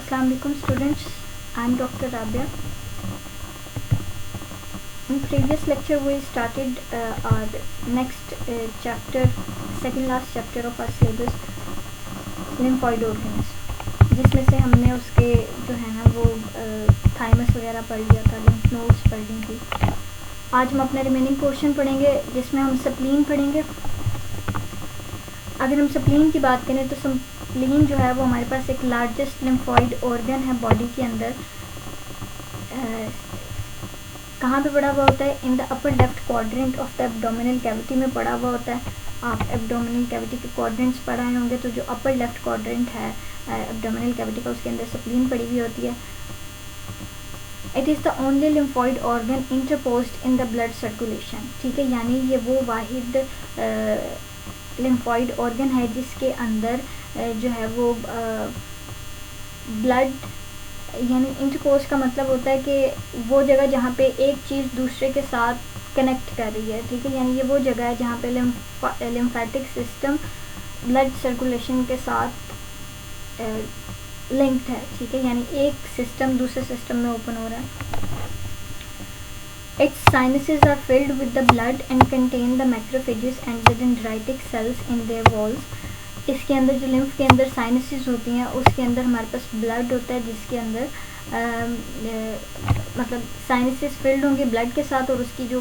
Assalamu alaikum students, I am Dr. Rabia. In previous lecture we started our next chapter, second last chapter of our syllabus, lymphoid organs, जिसमें से हमने उसके जो है ना वो थाइमस वगैरह पढ़ लिया था, लिम्फ नोड्स पढ़ ली थी. आज हम अपना रिमेनिंग पोर्शन पढ़ेंगे जिसमें हम स्प्लीन पढ़ेंगे. अगर हम स्प्लीन की बात करें तो स्प्लीन जो है वो हमारे पास एक लार्जेस्ट लिम्फॉइड ऑर्गन है बॉडी के अंदर. कहाँ पे पड़ा हुआ होता है? In the upper left quadrant of the abdominal cavity में पड़ा हुआ होता है. आप एब्डोमिनल कैविटी के क्वाड्रेंट्स पढ़ाए होंगे, तो जो अपर लेफ्ट क्वाड्रेंट है एब्डोमिनल कैविटी का, उसके अंदर स्प्लीन पड़ी हुई होती है. It is the only lymphoid organ interposed in the blood circulation. ठीक है, यानी ये वो वाहिद लिम्फॉइड ऑर्गन है जिसके अंदर जो है वो ब्लड, यानी इंटरकोर्स का मतलब होता है कि वो जगह जहाँ पे एक चीज़ दूसरे के साथ कनेक्ट कर रही है. ठीक है, यानी ये वो जगह है जहाँ पे लिम्फेटिक सिस्टम ब्लड सर्कुलेशन के साथ लिंक्ड है. ठीक है, यानी एक सिस्टम दूसरे सिस्टम में ओपन हो रहा है. Its sinuses are filled with the blood and contain the macrophages and the dendritic cells in their walls. इसके अंदर जो लिम्फ के अंदर साइनसेस होती हैं उसके अंदर हमारे पास ब्लड होता है जिसके अंदर मतलब साइनसेस फिल्ड होंगे ब्लड के साथ, और उसकी जो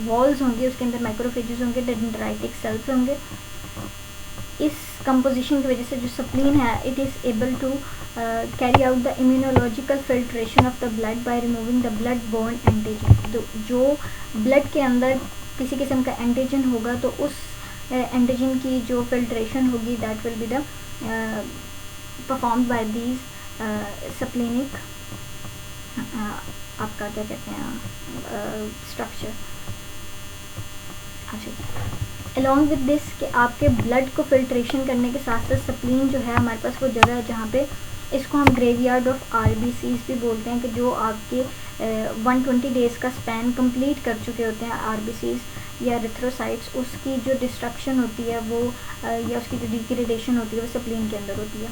वॉल्स होंगी उसके अंदर माइक्रोफेजेस होंगे, डेंड्राइटिक सेल्स होंगे. इस कंपोजिशन की वजह से जो स्प्लीन है it is able to carry out the immunological filtration of the blood by removing the blood borne antigen. जो ब्लड के अंदर किसी किस्म का एंटीजन होगा तो उस एंटीजन की जो फिल्ट्रेशन होगी that will be the performed by these splenic आपका क्या कहते हैं स्ट्रक्चर. अच्छा, अलॉन्ग विद दिस कि आपके ब्लड को फिल्ट्रेशन करने के साथ साथ स्प्लीन जो है हमारे पास वो जगह है जहाँ पे इसको हम ग्रेवयार्ड ऑफ आरबीसीज भी बोलते हैं, कि जो आपके 120 डेज़ का स्पैन कंप्लीट कर चुके होते हैं आरबीसीज या एरिथ्रोसाइट्स, उसकी जो डिस्ट्रक्शन होती है वो या उसकी जो डिग्रेडेशन होती है वो स्प्लीन के अंदर होती है.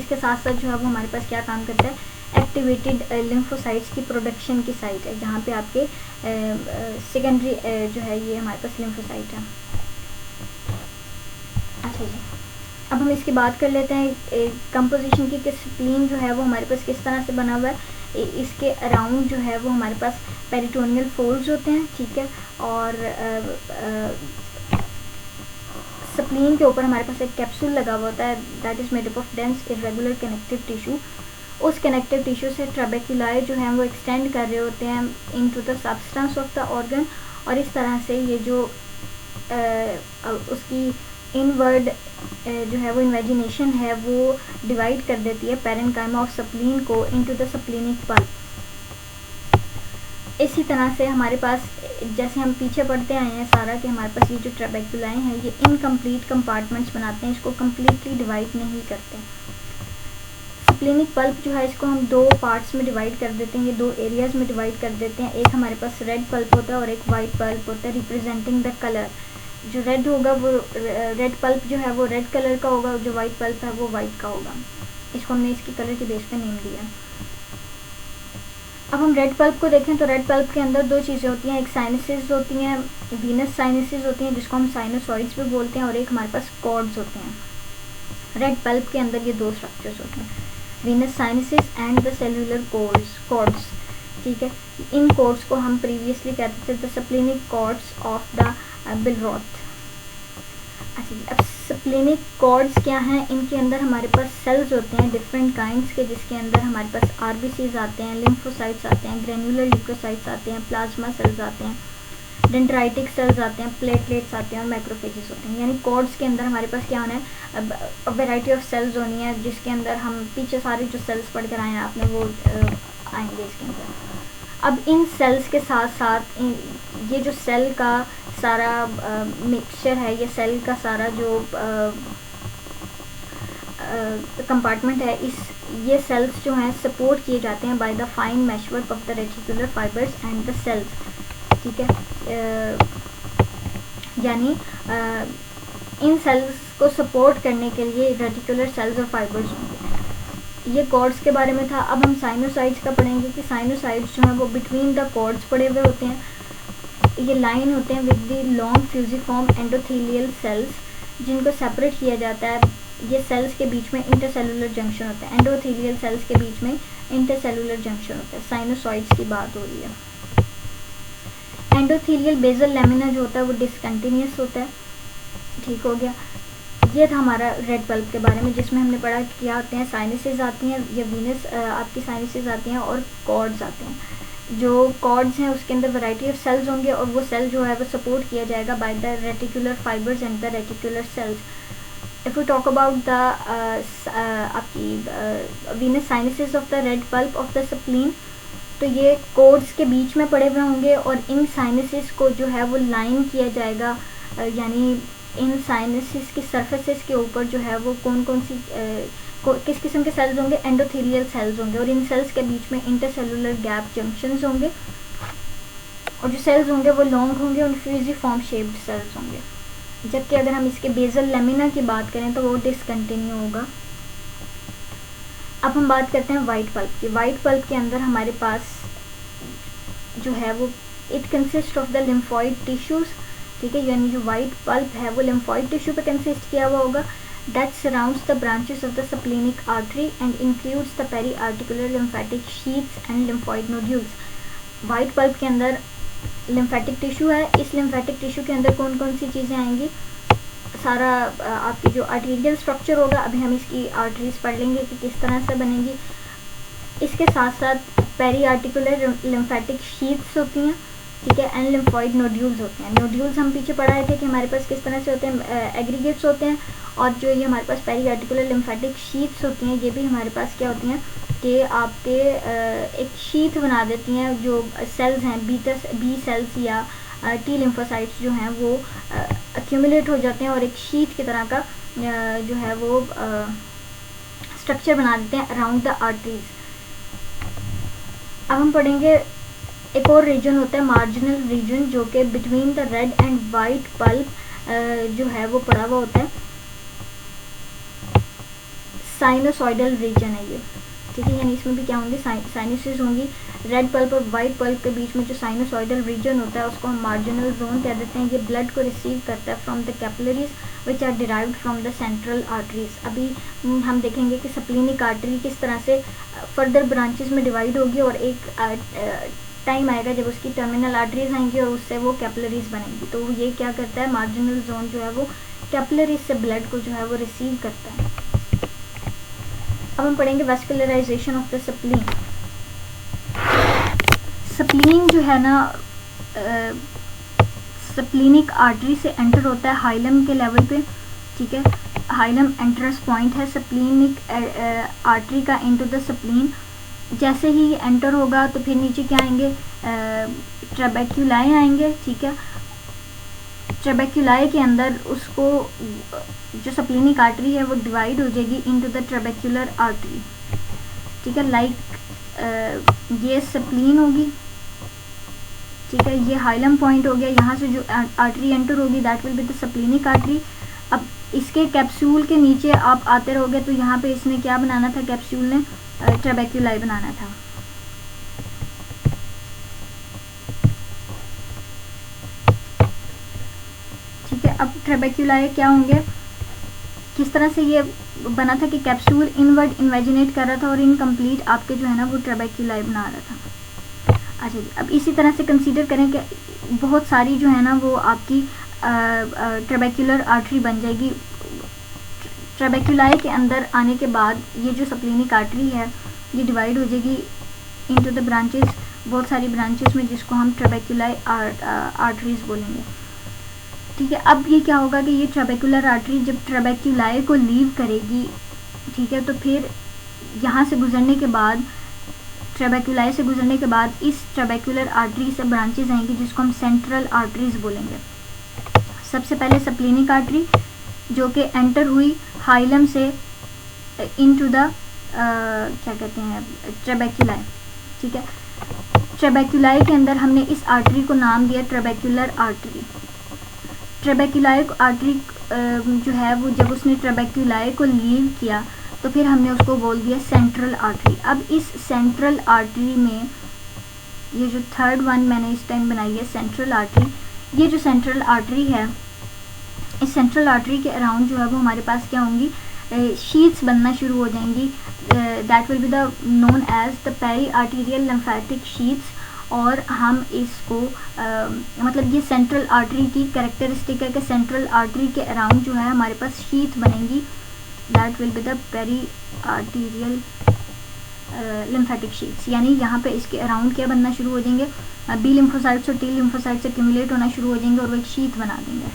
इसके साथ साथ जो है वो हमारे पास क्या काम करता है? एक्टिवेटेड लिम्फोसाइट्स की प्रोडक्शन की साइट है जहाँ पे आपके सेकेंडरी जो है ये हमारे पास लिम्फोसाइट है. अच्छा जी, अब हम इसकी बात कर लेते हैं कंपोजिशन की कि स्प्लीन जो है वो हमारे पास किस तरह से बना हुआ है. इसके अराउंड जो है वो हमारे पास पेरिटोनियल फोल्ड्स होते हैं. ठीक है, और स्प्लीन के ऊपर हमारे पास एक कैप्सूल लगा हुआ होता है that is made up of dense irregular connective tissue. उस कनेक्टिव टिश्यू से ट्रेबेक्युलाई जो हैं वो एक्सटेंड कर रहे होते हैं into the substance of the organ, और इस तरह से ये जो उसकी इनवर्ड जो है वो इन्वेजिनेशन है वो डिवाइड कर देती है पेरेन्काइमा ऑफ स्प्लीन को इनटू द स्प्लीनिक पल्प. इसी तरह से हमारे पास जैसे हम पीछे पढ़ते आए हैं सारा कि हमारे पास ये जो ट्रेबेक्युलाई हैं ये इनकम्प्लीट कंपार्टमेंट्स बनाते हैं, इसको कम्प्लीटली डिवाइड नहीं करते. स्प्लीनिक पल्प जो है इसको हम दो पार्ट्स में डिवाइड कर देते हैं, ये दो एरियाज़ में डिवाइड कर देते हैं. एक हमारे पास रेड पल्प होता है और एक वाइट पल्प होता है रिप्रेजेंटिंग द कलर. जो रेड होगा वो रेड पल्प जो है वो रेड कलर का होगा, जो वाइट पल्प है वो वाइट का होगा. इसको हमने इसकी कलर के बेस पे नेम दिया. अब हम रेड पल्प को देखें तो रेड पल्प के अंदर दो चीज़ें होती हैं, एक साइनसेस होती हैं, वीनस साइनसेस होती हैं जिसको हम साइनोसॉइड्स भी बोलते हैं, और एक हमारे पास कॉर्ड्स होते हैं. रेड पल्प के अंदर ये दो स्ट्रक्चर्स होते हैं, venous sinuses and the cellular cords. ठीक है, इन कॉर्ड्स को हम प्रीवियसली कहते थे the splenic cords of the Billroth. अच्छा जी, अब स्प्लीनिक कॉर्ड्स क्या हैं? इनके अंदर हमारे पास सेल्स होते हैं डिफरेंट काइंड्स के, जिसके अंदर हमारे पास आरबीसीज आते हैं, लिम्फोसाइट्स आते हैं, ग्रेनुलर ल्यूकोसाइट्स आते हैं, प्लाज्मा सेल्स आते हैं, डेंड्राइटिक सेल्स आते हैं, प्लेटलेट्स आते हैं और माइक्रोफेजेस होते हैं. यानी कॉर्ड्स के अंदर हमारे पास क्या होना है? वैरायटी ऑफ सेल्स होनी है, जिसके अंदर हम पीछे सारे जो सेल्स पढ़ कर आए हैं आपने वो आएंगे इसके अंदर. अब इन सेल्स के साथ साथ ये जो सेल का सारा मिक्सचर है, ये सेल का सारा जो कंपार्टमेंट है, ये सेल्स जो हैं सपोर्ट किए जाते हैं by the fine meshwork of the reticular fibres and the cells. ठीक है, यानी इन सेल्स को सपोर्ट करने के लिए रेटिकुलर सेल्स और फाइबर्स होंगे. ये कॉर्ड्स के बारे में था। अब हम साइनोसाइड्स का पढ़ेंगे कि साइनोसाइड्स जो हैं वो बिटवीन द कॉर्ड्स पड़े हुए होते हैं। ये लाइन होते हैं with the long fusiform endothelial cells जिनको सेपरेट किया जाता है। ये सेल्स के बीच में इंटरसेलुलर जंक्शन होता है, एंडोथेलियल सेल्स के बीच में इंटरसेलुलर जंक्शन होता है। साइनोसॉइड्स की बात हो रही है। एंडोथेलियल बेसल लेमिना जो होता है वो डिसकंटिन्यूस होता है। ठीक हो गया। ये था हमारा रेड पल्प के बारे में, जिसमें हमने पढ़ा कि क्या होते हैं, साइनसेस आती हैं या वीनस आपकी साइनसेस आती हैं और कॉर्ड्स आते हैं। जो कॉर्ड्स हैं उसके अंदर वैरायटी ऑफ सेल्स होंगे और वो सेल जो है वो सपोर्ट किया जाएगा by the reticular fibres and the reticular cells. If you talk about the आपकी venous sinuses of the red pulp of the spleen, तो ये कॉर्ड्स के बीच में पड़े हुए होंगे और इन साइनसेस को जो है वो लाइन किया जाएगा, यानी इन साइनसेस की सरफेसेस के ऊपर जो है वो कौन कौन सी किस किस्म के सेल्स होंगे, एंडोथेलियल सेल्स होंगे और इन सेल्स के बीच में इंटरसेलुलर गैप जंक्शंस होंगे और जो सेल्स होंगे वो लॉन्ग होंगे और फ्यूजिफॉर्म शेप्ड सेल्स होंगे। जबकि अगर हम इसके बेसल लेमिना की बात करें तो वो डिसकंटिन्यू होगा। अब हम बात करते हैं वाइट पल्प की। वाइट पल्प के अंदर हमारे पास जो है वो it consist of the lymphoid tissues. ठीक है, यानी जो वाइट पल्प है वो लिम्फॉइड टिश्यू पे कंसिस्ट किया हुआ होगा that surrounds the branches of the splenic artery and includes the peri articular lymphatic sheets and lymphoid nodules. White pulp के अंदर लिम्फेटिक टिश्यू है। इस लिम्फेटिक टिश्यू के अंदर कौन कौन सी चीज़ें आएंगी, सारा आपकी जो आर्टेरियल स्ट्रक्चर होगा, अभी हम इसकी आर्टरीज पढ़ लेंगे कि किस तरह से बनेंगी। इसके साथ साथ पेरी आर्टिकुलर लिम्फेटिक शीट्स होती हैं, ठीक है, एंड लिम्फॉइड नोड्यूल्स होते हैं। नोड्यूल्स हम पीछे पढ़ा रहे थे कि हमारे पास किस तरह से होते हैं, एग्रीगेट्स होते हैं, और जो ये हमारे पास पेरी आर्टिकुलर लिम्फेटिक शीट्स होती हैं ये भी हमारे पास क्या होती हैं कि आपके एक शीट बना देती हैं। जो सेल्स हैं बी सेल्स या टी लिम्फोसाइट्स जो हैं वो एक्यूमुलेट हो जाते हैं और एक शीट की तरह का जो है वो स्ट्रक्चर बना देते हैं अराउंड द आर्टरीज। अब हम पढ़ेंगे एक और रीजन होता है मार्जिनल रीजन, जो कि between the red and white pulp जो है वो पड़ा हुआ होता है। साइनोसॉइडल रीजन है ये, ठीक है, यानी इसमें भी क्या होंगे, साइनसेस होंगी। रेड पल्प और वाइट पल्प के बीच में जो साइनोसॉइडल रीजन होता है उसको हम मार्जिनल जोन कह देते हैं। ये ब्लड को रिसीव करता है from the capillaries which are derived from the central arteries. अभी हम देखेंगे कि स्प्लीनिक आर्टरी किस तरह से फर्दर ब्रांचेस में डिवाइड होगी और एक टाइम आएगा जब उसकी टर्मिनल आर्टरीज आएंगी और उससे वो कैपिलरीज बनेंगी। तो ये क्या करता है, मार्जिनल जोन जो है वो कैपिलरीज से ब्लड को जो है वो रिसीव करता है। अब हम पढ़ेंगे vascularisation of the spleen. Spleen जो है ना स्प्लीनिक आर्टरी से एंटर होता है हाइलम के लेवल पे, ठीक है, हाइलम एंट्रेंस पॉइंट है स्प्लीनिक आर्टरी का इनटू द स्प्लीन। जैसे ही ये एंटर होगा तो फिर नीचे क्या आएंगे, ट्रेबेक्युलाई आएंगे, ठीक है। ट्रेबेक्युलाई के अंदर उसको जो स्प्लीनिक आर्टरी है वो डिवाइड हो जाएगी इनटू द ट्रेबेक्युलर आर्टरी, ठीक है। लाइक ये स्प्लीन होगी, ठीक है, ये हाइलम पॉइंट हो गया। यहाँ से जो आर्टरी एंटर होगी that will be the splenic artery. अब इसके कैप्सूल के नीचे आप आते रहोगे तो यहाँ पे इसने क्या बनाना था, कैप्सूल ने ट्रेबेक्युलाई बनाना था। ठीक है, अब ट्रेबेक्युलाई क्या होंगे, किस तरह से ये बना था कि कैप्सूल इनवर्ड इन्वेजिनेट कर रहा था और इनकम्प्लीट आपके जो है ना वो ट्रेबेक्युलाई बना रहा था। अच्छा जी, अब इसी तरह से कंसीडर करें कि बहुत सारी जो है ना वो आपकी ट्रेबेक्युलर आर्टरी बन जाएगी। ट्रेबेक्युलाई के अंदर आने के बाद ये जो स्प्लीनिक आर्टरी है ये डिवाइड हो जाएगी इनटू द ब्रांचेस, बहुत सारी ब्रांचेस में, जिसको हम ट्रेबेक्युलाई आर्टरीज बोलेंगे, ठीक है। अब ये क्या होगा कि ये ट्रेबेक्युलर आर्टरी जब ट्रेबेक्युलाई को लीव करेगी, ठीक है, तो फिर यहाँ से गुजरने के बाद, ट्रेबेक्युलाई से गुजरने के बाद इस ट्रेबेक्युलर आर्टरी से ब्रांचेस आएंगी जिसको हम सेंट्रल आर्टरीज बोलेंगे। सबसे पहले स्प्लीनिक आर्टरी जो कि एंटर हुई हाइलम से इनटू द क्या कहते हैं ट्रेबेक्युलाई, ठीक है। ट्रेबेक्युलाई के अंदर हमने इस आर्टरी को नाम दिया ट्रेबेक्युलर आर्टरी। ट्रेबेक्युलाई आर्टरी जो है वो जब उसने ट्रेबेक्युलाई को लीव किया तो फिर हमने उसको बोल दिया सेंट्रल आर्टरी। अब इस सेंट्रल आर्टरी में ये जो थर्ड वन मैंने इस टाइम बनाई है सेंट्रल आर्टरी, ये जो सेंट्रल आर्टरी है, इस सेंट्रल आर्टरी के अराउंड जो है वो हमारे पास क्या होंगी, शीट्स बनना शुरू हो जाएंगी। That will be the known as the peri arterial lymphatic sheets. और हम इसको मतलब ये सेंट्रल आर्टरी की कैरेक्टरिस्टिक है कि सेंट्रल आर्टरी के अराउंड जो है हमारे पास शीट बनेंगी। That will be the peri arterial lymphatic sheets, यानी यहाँ पे इसके अराउंड क्या बनना शुरू हो जाएंगे, बी लिम्फोसाइट्स और टी लिम्फोसाइट्स एक्यूमुलेट होना शुरू हो जाएंगे और वो एक शीट बना देंगे।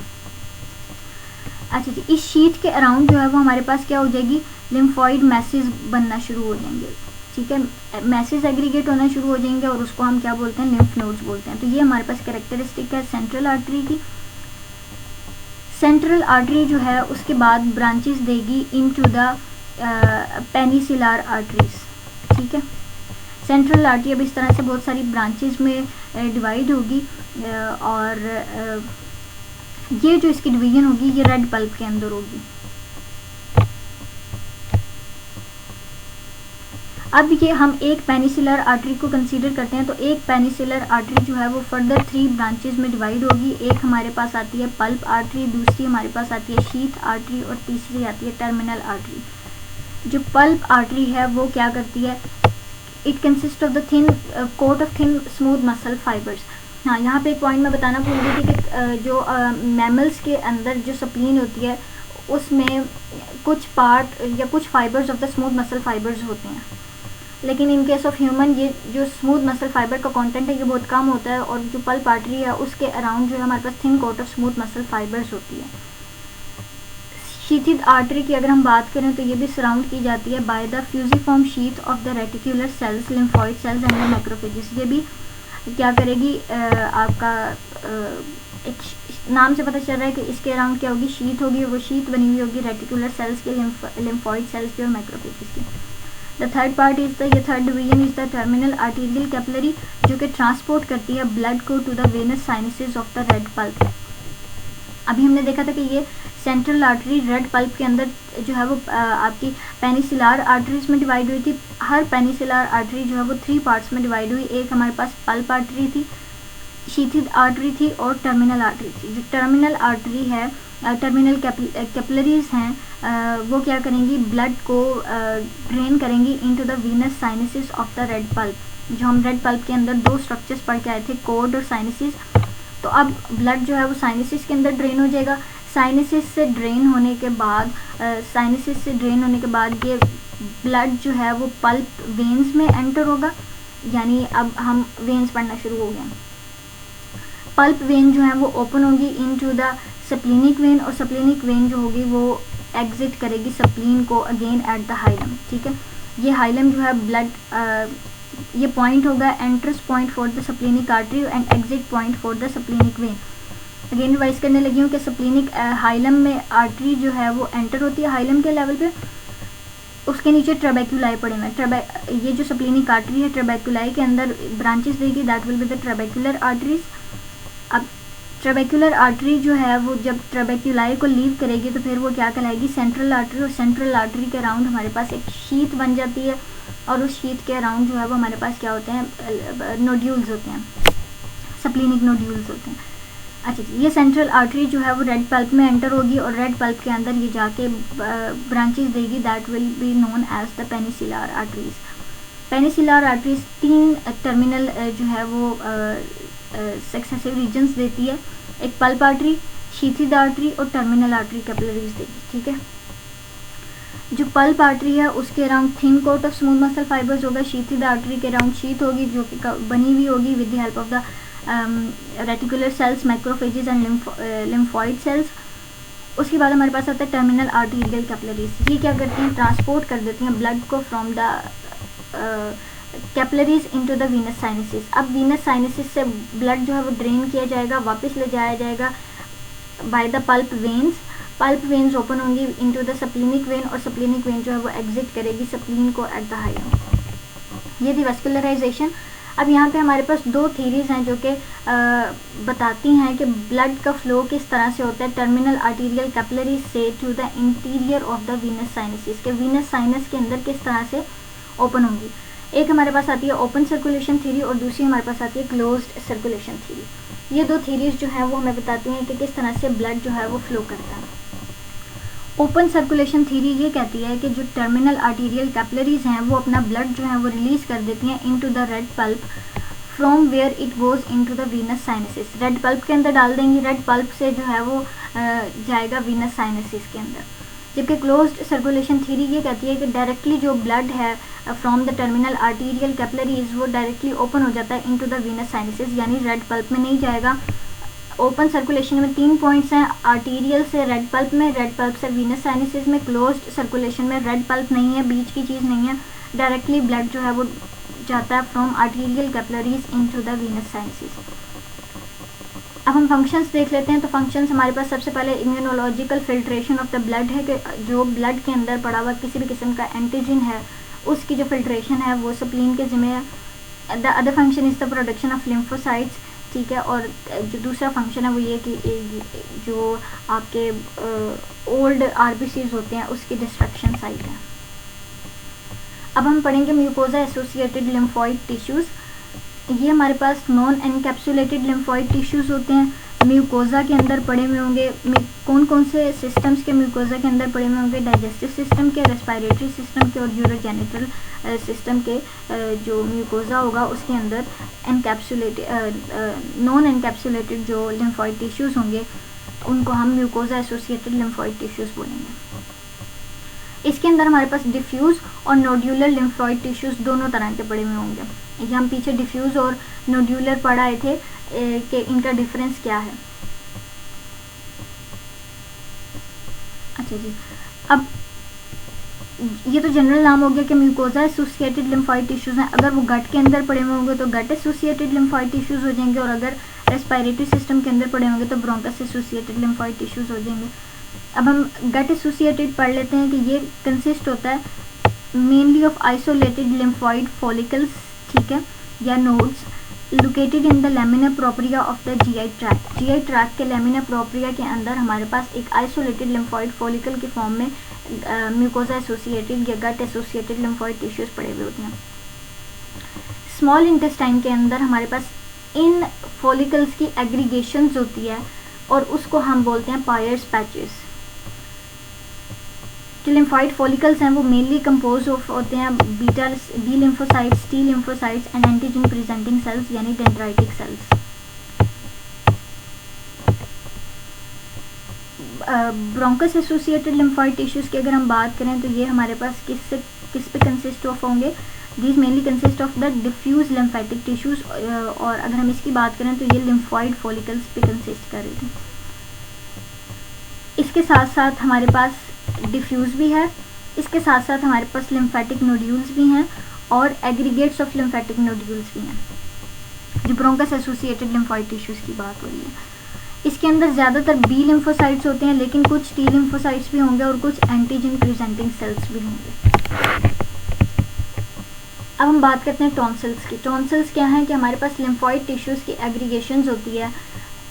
अच्छा जी, इस शीट के अराउंड जो है वो हमारे पास क्या हो जाएगी, लिम्फॉइड मैसेज बनना शुरू हो जाएंगे। ठीक है, मैसेज एग्रीगेट होना शुरू हो जाएंगे और उसको हम क्या बोलते हैं, लिम्फ नोड्स बोलते हैं। तो ये हमारे पास कैरेक्टरिस्टिक है सेंट्रल आर्टरी की। सेंट्रल आर्टरी जो है उसके बाद ब्रांचेस देगी इनटू द पेनिसिलर आर्टरीज। ठीक है, सेंट्रल आर्टरी अब इस तरह से बहुत सारी ब्रांचेस में डिवाइड होगी और ये जो इसकी डिवीजन होगी ये रेड पल्प के अंदर होगी। अब ये हम एक पेनिसिलर आर्टरी को कंसीडर करते हैं, तो एक पेनिसिलर आर्टरी जो है वो फर्दर 3 ब्रांचेस में डिवाइड होगी। एक हमारे पास आती है पल्प आर्टरी, दूसरी हमारे पास आती है शीथ आर्टरी और तीसरी आती है टर्मिनल आर्टरी। जो पल्प आर्टरी है वो क्या करती है, it consist of the thin coat of thin smooth muscle fibres. हाँ, यहाँ पे एक पॉइंट मैं बताना भूल गई थी कि जो मैमल्स के अंदर जो स्प्लीन होती है उसमें कुछ पार्ट या कुछ fibres of the smooth muscle fibres होते हैं, लेकिन इन केस ऑफ ह्यूमन ये जो स्मूथ मसल फाइबर का कंटेंट है ये बहुत कम होता है और जो पल्प आर्टरी है उसके अराउंड जो है हमारे पास thin coat of smooth muscle fibres होती है। शीथित आर्टरी की अगर हम बात करें तो ये भी सराउंड की जाती है by the fusiform sheath of the reticular sales, lymphoid sales and the macrophages. ये भी क्या करेगी, आपका एक नाम से पता चल रहा है कि इसके अराउंड क्या होगी, शीथ होगी, वो शीथ बनी हुई होगी रेटिकुलर सेल्स की, लिम्फॉइड सेल्स की और मैक्रोफेजेस की। The third part is the, ये third division is the terminal arterial capillary, जो कि ट्रांसपोर्ट करती है ब्लड को to the venous sinuses of the red pulp. अभी हमने देखा था कि ये सेंट्रल आर्टरी रेड पल्प के अंदर जो है वो आपकी पेनिसिलर आर्टरीज में डिवाइड हुई थी। हर पेनिसिलर आर्टरी जो है वो 3 पार्ट्स में डिवाइड हुई। एक हमारे पास पल्प आर्टरी थी, शीथित आर्टरी थी और टर्मिनल आर्टरी थी। जो टर्मिनल आर्टरी है, टर्मिनल कैपिलरीज हैं, वो क्या करेंगी, ब्लड को ड्रेन करेंगी into the Venus sinuses of the red pulp. जो हम रेड पल्प के अंदर 2 स्ट्रक्चर्स पढ़ के आए थे, कोड और साइनसिस। तो अब ब्लड जो है वो साइनसिस के अंदर ड्रेन हो जाएगा। साइनसिस से ड्रेन होने के बाद ये ब्लड जो है वो पल्प वेन्स में एंटर होगा, यानी अब हम वेन्स पढ़ना शुरू हो गए। पल्प वेन जो है वो ओपन होगी इनटू द स्प्लीनिक वेन और स्प्लीनिक वेन जो होगी वो एग्जिट करेगी स्प्लीन को अगेन एट द हाइलम। ठीक है, ये हाइलम जो है ब्लड ये पॉइंट होगा entrance point for the splenic artery and exit point for the splenic when. Again revise करने लगी हूँ कि स्प्लीनिक हाइलम में आर्टरी जो है वो एंटर होती है हाइलम के लेवल पे, उसके नीचे ट्रेबेक्युलाई पड़े हुए। ये जो स्प्लीनिक आर्टरी है ट्रेबेक्युलाई के अंदर ब्रांचेस देगी, that will be the trabecular arteries. अब ट्रेबेक्युलर आर्टरी जो है वो जब ट्रेबेक्युलाई को लीव करेगी तो फिर वो क्या कहलाएगी, सेंट्रल आर्टरी। और सेंट्रल आर्टरी के अराउंड हमारे पास एक शीथ बन जाती है और उस शीथ के अराउंड जो है वो हमारे पास क्या होते हैं, नोड्यूल्स होते हैं, स्प्लीनिक नोड्यूल्स होते हैं। अच्छा जी, ये सेंट्रल आर्टरी जो है वो रेड पल्प में एंटर होगी और रेड पल्प के अंदर ये जाके ब्रांचेस देगी, that will be known as the penicillar arteries. Penicillar arteries 3 terminal जो है वो सक्सेसिव रीजन्स देती है, एक पल्प आर्टरी, शीथित आर्टरी और टर्मिनल आर्टरी कैपिलरीज देगी। ठीक है, जो पल्प आर्टरी है उसके around thin coat of smooth muscle fibres होगा, शीथित आर्टरी के अराउंड शीथ होगी जो कि बनी हुई होगी with the help of the reticular cells, macrophages and lymphoid sales. उसके बाद हमारे पास आता है टर्मिनल आर्टीरियल कैपिलरीज। ये क्या करती हैं, ट्रांसपोर्ट कर देती हैं ब्लड को from the capillaries into the Venus sinuses. अब वीनस साइनसेस से ब्लड जो है वो ड्रेन किया जाएगा, वापस ले जाया जाएगा by the pulp veins. Pulp veins open होंगी इनटू द स्प्लीनिक वेन और स्प्लीनिक वेन जो है वो एग्जिट करेगी स्प्लीन को एट द हाइलम। ये थी वस्कुलराइजेशन। अब यहाँ पे हमारे पास दो थीरीज़ हैं जो कि बताती हैं कि ब्लड का फ्लो किस तरह से होता है टर्मिनल आर्टीरियल कैपिलरी से to the interior of the venous sinuses, के वीनस साइनस के अंदर किस तरह से ओपन होंगी। एक हमारे पास आती है ओपन सर्कुलेशन थ्योरी और दूसरी हमारे पास आती है क्लोज्ड सर्कुलेशन थ्योरी। ये दो थ्योरीज जो है वो हमें बताती हैं कि किस तरह से ब्लड जो है वो फ्लो करता है। ओपन सर्कुलेशन थ्योरी ये कहती है कि जो टर्मिनल आर्टीरियल कैपिलरीज हैं वो अपना ब्लड जो है वो रिलीज कर देती हैं into the red pulp from where it goes into the venous sinuses. Red pulp के अंदर डाल देंगी, रेड पल्प से जो है वो जाएगा वीनस साइनसिस के अंदर। जबकि क्लोज्ड सर्कुलेशन थ्योरी ये कहती है कि डायरेक्टली जो ब्लड है from the terminal arterial capillaries वो डायरेक्टली ओपन हो जाता है इनटू द वीनस साइनसिस, यानी रेड पल्प में नहीं जाएगा। ओपन सर्कुलेशन में 3 पॉइंट्स हैं, आर्टीरियल से रेड पल्प में, रेड पल्प से वीनस साइनसिस में। क्लोज्ड सर्कुलेशन में रेड पल्प नहीं है, बीच की चीज़ नहीं है, डायरेक्टली ब्लड जो है वो जाता है from arterial capillaries into the venous sinuses. अब हम फंक्शंस देख लेते हैं। तो फंक्शंस हमारे पास सबसे पहले immunological filtration of the blood है कि जो ब्लड के अंदर पड़ा हुआ किसी भी किस्म का एंटीजन है उसकी जो फिल्ट्रेशन है वो स्प्लीन के ज़िम्मे है। The other function is the production of lymphocytes, ठीक है। और जो दूसरा फंक्शन है वो ये कि जो आपके ओल्ड आरबीसीज होते हैं उसकी डिस्ट्रक्शन साइट है। अब हम पढ़ेंगे म्यूकोजा एसोसिएटेड लिम्फोइड टिश्यूज़। ये हमारे पास नॉन एनकैप्सुलेटेड लिम्फोइड टिश्यूज़ होते हैं, म्यूकोजा के अंदर पड़े हुए होंगे। कौन कौन से सिस्टम्स के म्यूकोजा के अंदर पड़े हुए होंगे? डाइजेस्टिव सिस्टम के, रेस्पिरेटरी सिस्टम के और यूरोजेनिटल सिस्टम के। जो म्यूकोजा होगा उसके अंदर नॉन एनकैप्सुलेटेड जो लिम्फोइड टिश्यूज़ होंगे उनको हम म्यूकोजा एसोसिएटेड लिम्फोइड टिश्यूज़ बोलेंगे। इसके अंदर हमारे पास डिफ्यूज़ और नोड्यूलर लिम्फोइड टिश्यूज़ दोनों तरह के पड़े हुए होंगे। ये हम पीछे डिफ्यूज़ और नोड्यूलर पढ़ाए थे कि इनका डिफरेंस क्या है। अच्छा जी, अब ये तो जनरल नाम हो गया कि म्यूकोजा एसोसिएटेड लिम्फोइड टिश्यूज़ हैं। अगर वो गट के अंदर पड़े हुए होंगे तो गट एसोसिएटेड लिम्फोइड टिश्यूज़ हो जाएंगे, और अगर रेस्पिरेटरी सिस्टम के अंदर पड़े होंगे तो ब्रोंकस एसोसिएटेड लिम्फोइड टिश्यूज़ हो जाएंगे। अब हम गट एसोसिएटेड पढ़ लेते हैं कि ये कंसिस्ट होता है mainly of isolated lymphoid follicles, ठीक है, या nodes located in the lamina propria of the GI tract. GI tract के लैमिना प्रोप्रिया के अंदर हमारे पास एक आइसोलेटेड लिम्फोइड फॉलिकल के फॉर्म में म्यूकोजा एसोसिएटेड या गट एसोसिएटेड लिम्फोइड टिश्यूज़ पड़े हुए होते हैं। स्मॉल इंटेस्टाइन के अंदर हमारे पास इन फॉलिकल्स की एग्रीगेशंस होती है और उसको हम बोलते हैं पायर्स पैचेस। जो लिम्फोइड फॉलिकल्स हैं वो मेनली कंपोज ऑफ होते हैं B lymphocytes, T lymphocytes and antigen presenting cells यानी dendritic cells. Bronchus associated lymphoid tissues की अगर हम बात करें तो ये हमारे पास किस पे कंसिस्ट ऑफ होंगे? These mainly consist of the diffuse lymphatic tissues, और अगर हम इसकी बात करें तो ये लिम्फोइड फॉलिकल्स पे कंसिस्ट कर रही थी। इसके साथ साथ हमारे पास डिफ्यूज़ भी है, इसके साथ साथ हमारे पास लिम्फेटिक नोड्यूल्स भी हैं और एग्रीगेट्स ऑफ लिम्फेटिक नोड्यूल्स भी हैं। जो ब्रोंकस एसोसिएटेड लिम्फोइड टिश्यूज़ की बात हो रही है, इसके अंदर ज़्यादातर बी लिम्फोसाइट्स होते हैं, लेकिन कुछ टी लिम्फोसाइट्स भी होंगे और कुछ एंटीजन प्रेजेंटिंग सेल्स भी होंगे। अब हम बात करते हैं टॉन्सिल्स की। टॉन्सिल्स क्या हैं कि हमारे पास लिम्फोइड टिश्यूज़ की एग्रीगेशंस होती है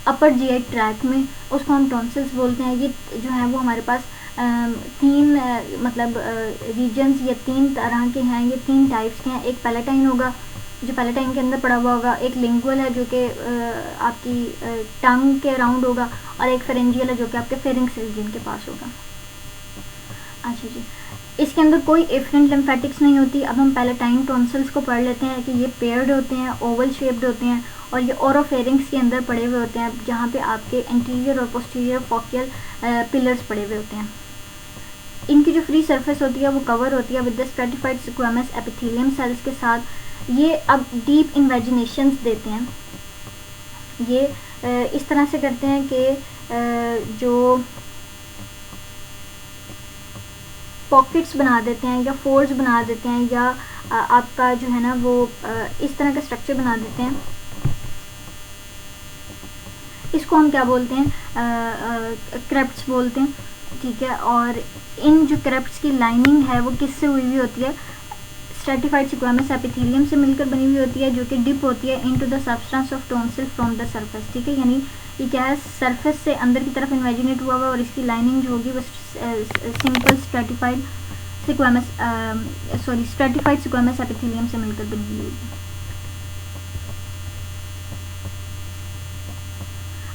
अपर जीआई ट्रैक में, उसको हम टॉन्सिल्स बोलते हैं। ये जो है वो हमारे पास तीन रीजन्स या 3 तरह के हैं, ये 3 टाइप्स के हैं। एक पैलेटाइन होगा जो पैलेटाइन के अंदर पड़ा हुआ होगा, एक लिंगुअल है जो कि आपकी टंग के अराउंड होगा, और एक फेरेंजियल है जो कि आपके फेरिंक्स रीजन के पास होगा। अच्छा जी, इसके अंदर कोई एफरेंट लिम्फेटिक्स नहीं होती। अब हम पैलेटाइन टॉन्सिल्स को पढ़ लेते हैं कि ये पेयर्ड होते हैं, ओवल शेप्ड होते हैं, और ये ओरोफेरिंक्स के अंदर पड़े हुए होते हैं जहाँ पे आपके एंटीरियर और पोस्टीरियर फोकियल पिलर्स पड़े हुए होते हैं। इनकी जो फ्री सरफेस होती है वो कवर होती है with the stratified squamous epithelium cells के साथ। ये अब डीप इन्वेजिनेशंस देते हैं। ये इस तरह से करते हैं कि जो पॉकेट्स बना देते हैं या फोल्ड्स बना देते हैं, या आपका जो है ना वो इस तरह का स्ट्रक्चर बना देते हैं। इसको हम क्या बोलते हैं? क्रेप्ट्स बोलते हैं, ठीक है। और इन जो क्रेप्ट्स की लाइनिंग है वो किससे हुई हुई होती है? स्ट्रेटिफाइड स्क्वैमस एपिथेलियम से मिलकर बनी हुई होती है, जो कि डिप होती है into the substance of tonsil from the surface. ठीक है, यानी ये क्या है, सरफेस से अंदर की तरफ इन्वेजिनेट हुआ हुआ और इसकी लाइनिंग जो होगी वो सिंपल स्ट्रेटिफाइड स्क्वैमस एपिथेलियम से मिलकर बनी हुई होगी।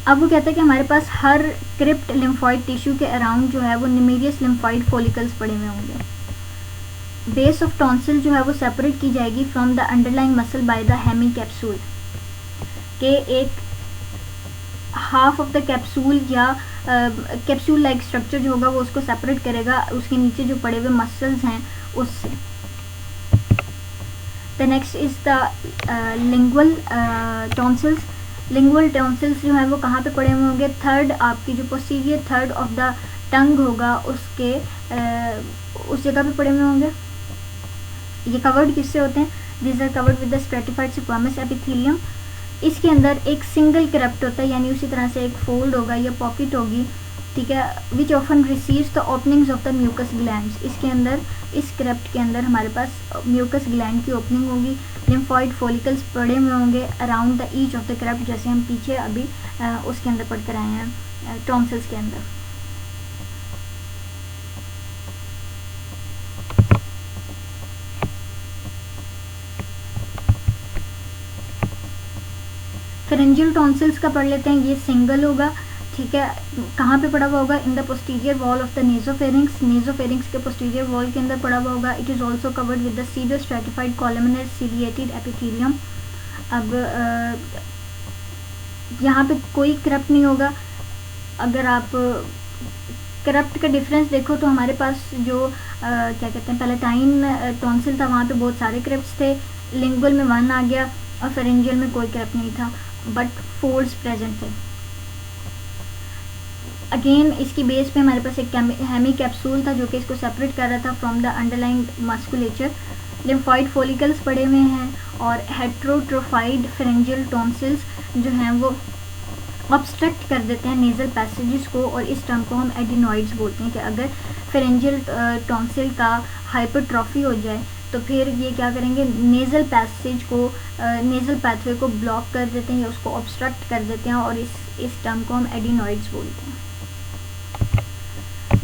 अब वो कहता है कि हमारे पास हर क्रिप्ट लिम्फॉइड टिश्यू के अराउंड जो है वो निमेरियस लिम्फॉइड फॉलिकल्स पड़े हुए होंगे। बेस ऑफ टॉन्सिल जो है वो सेपरेट की जाएगी from the underlying muscle by the hemi capsule, के एक हाफ ऑफ द कैप्सूल या कैप्सूल लाइक स्ट्रक्चर जो होगा वो उसको सेपरेट करेगा उसके नीचे जो पड़े हुए मसल्स हैं उससे। The next is the lingual tonsils. Lingual tonsils जो है वो कहाँ पे पड़े हुए होंगे, थर्ड आपकी जो posterior third of the tongue होगा उसके उस जगह पे पड़े हुए होंगे। ये कवर्ड किससे होते हैं, this are covered with the stratified squamous epithelium. इसके अंदर एक सिंगल क्रेप्ट होता है, यानी उसी तरह से एक फोल्ड होगा या पॉकेट होगी, ठीक है, which often receives the openings of the mucous glands. इसके अंदर इस क्रेप्ट के अंदर हमारे पास म्यूकस ग्लैंड की ओपनिंग होगी, लिम्फॉइड फॉलिकल्स पड़े हुए होंगे around the each of the crypt, जैसे हम पीछे अभी उसके अंदर पढ़कर आए हैं टॉन्सिल्स के अंदर। फेरेंजियल टॉन्सिल्स का पढ़ लेते हैं, ये सिंगल होगा, ठीक है, कहाँ पे पड़ा हुआ होगा, in the posterior wall of the nasopharynx, nasopharynx के पोस्टीरियर वॉल के अंदर पड़ा हुआ होगा। It is also covered with the pseudostratified columnar ciliated epithelium. अब यहाँ पे कोई क्रप्ट नहीं होगा। अगर आप क्रप्ट का डिफरेंस देखो तो हमारे पास जो क्या कहते हैं पैलेटाइन टॉन्सिल था वहाँ पे बहुत सारे क्रप्ट्स थे, लिंगुअल में 1 आ गया और फेरेंजियल में कोई क्रप्ट नहीं था, बट फोल्ड्स प्रेजेंट थे। अगेन इसकी बेस पे हमारे पास एक हेमी कैप्सूल था जो कि इसको सेपरेट कर रहा था from the underlying musculature. Lymphoid follicles पड़े हुए हैं और हेट्रोट्रोफाइड फेरेंजियल टॉन्सिल्स जो हैं वो ऑब्स्ट्रक्ट कर देते हैं नेजल पैसेजेस को, और इस टर्म को हम एडिनॉइड्स बोलते हैं कि अगर फेरेंजियल टॉन्सिल का हाइपरट्रॉफी हो जाए तो फिर ये क्या करेंगे, नेज़ल पैसेज को नेज़ल पैथवे को ब्लॉक कर देते हैं या उसको ऑब्स्ट्रक्ट कर देते हैं, और इस टर्म को हम एडिनॉइड्स बोलते हैं।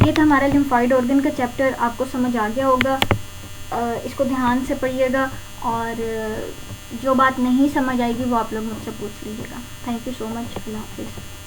ये था हमारा लिम्फॉइड ऑर्गन का चैप्टर, आपको समझ आ गया होगा। इसको ध्यान से पढ़िएगा और जो बात नहीं समझ आएगी वो आप लोग मुझसे पूछ लीजिएगा। Thank you so much. अल्लाह हाफिज़।